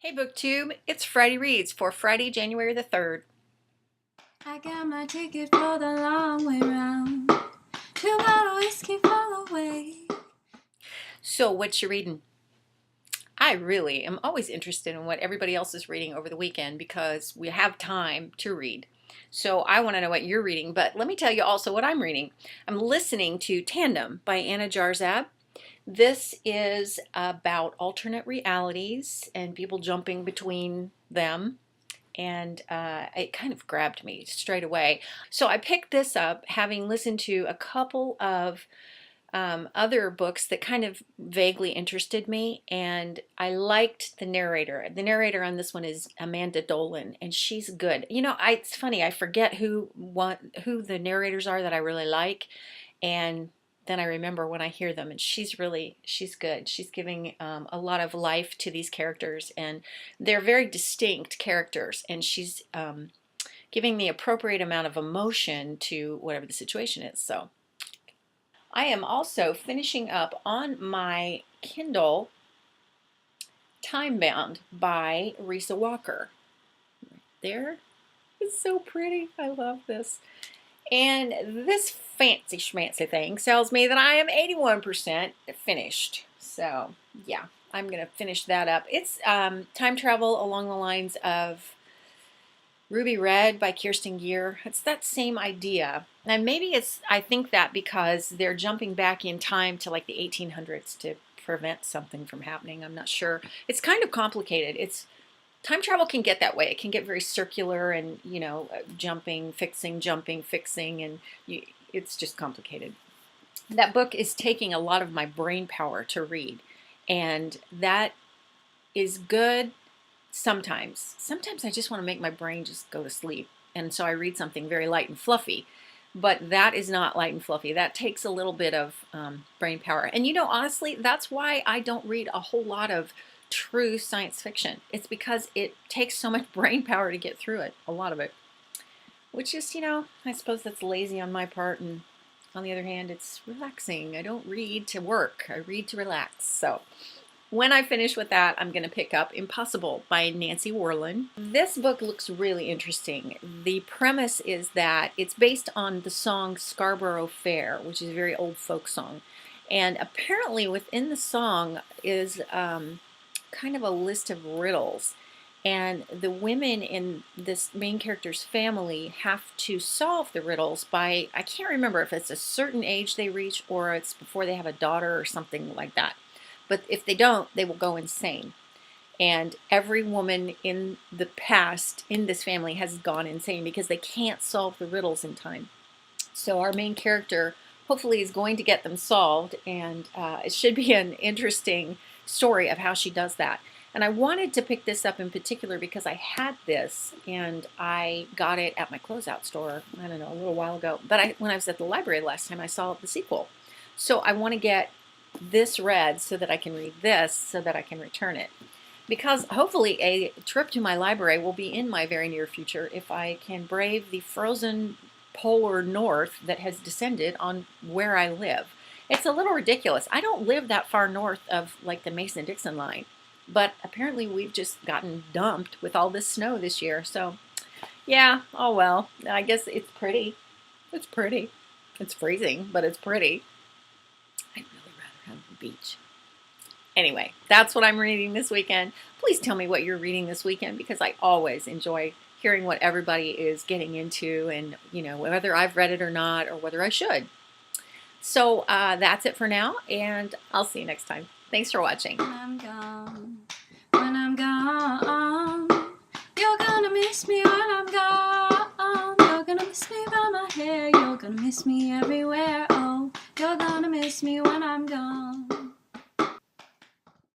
Hey BookTube, it's Friday Reads for Friday, January the 3rd. I got my ticket for the long way round. 2 bottle whiskey for the way. So what you reading? I really am always interested in what everybody else is reading over the weekend because we have time to read. So I want to know what you're reading, but let me tell you also what I'm reading. I'm listening to Tandem by Anna Jarzab. This is about alternate realities and people jumping between them. And it kind of grabbed me straight away. So I picked this up having listened to a couple of other books that kind of vaguely interested me, and I liked the narrator. The narrator on this one is Amanda Dolan, and she's good. You know, it's funny, I forget who the narrators are that I really like, and then I remember when I hear them, and she's good. She's giving a lot of life to these characters, and they're very distinct characters, and she's giving the appropriate amount of emotion to whatever the situation is. So I am also finishing up on my Kindle Timebound by Rysa Walker. There, it's so pretty. I love this. And this fancy schmancy thing tells me that I am 81% finished. So yeah, I'm going to finish that up. It's time travel along the lines of Ruby Red by Kirsten Gier. It's that same idea. And maybe I think that because they're jumping back in time to like the 1800s to prevent something from happening. I'm not sure. It's kind of complicated. Time travel can get that way. It can get very circular and, you know, jumping, fixing, and it's just complicated. That book is taking a lot of my brain power to read, and that is good. Sometimes I just want to make my brain just go to sleep, and so I read something very light and fluffy, but that is not light and fluffy. That takes a little bit of brain power. And you know, honestly, that's why I don't read a whole lot of true science fiction. It's because it takes so much brain power to get through it, a lot of it, which is, you know, I suppose that's lazy on my part, and on the other hand, it's relaxing. I don't read to work, I read to relax. So when I finish with that, I'm going to pick up Impossible by Nancy Werlin. This book looks really interesting. The premise is that it's based on the song Scarborough Fair, which is a very old folk song. And apparently within the song is kind of a list of riddles. And the women in this main character's family have to solve the riddles by, I can't remember if it's a certain age they reach or it's before they have a daughter or something like that. But if they don't, they will go insane. And every woman in the past in this family has gone insane because they can't solve the riddles in time. So our main character hopefully is going to get them solved, and it should be an interesting story of how she does that. And I wanted to pick this up in particular because I had this and I got it at my closeout store, I don't know, a little while ago. But when I was at the library last time, I saw the sequel. So I want to get this read so that I can read this so that I can return it. Because hopefully a trip to my library will be in my very near future if I can brave the frozen polar north that has descended on where I live. It's a little ridiculous. I don't live that far north of like the Mason-Dixon line, but apparently we've just gotten dumped with all this snow this year. So yeah, oh well, I guess it's pretty. It's pretty. It's freezing, but it's pretty. I'd really rather have the beach. Anyway, that's what I'm reading this weekend. Please tell me what you're reading this weekend because I always enjoy hearing what everybody is getting into and, you know, whether I've read it or not or whether I should. So that's it for now, and I'll see you next time. Thanks for watching. When I'm gone, you're gonna miss me when I'm gone. You're gonna miss me by my hair, you're gonna miss me everywhere. Oh, you're gonna miss me when I'm gone.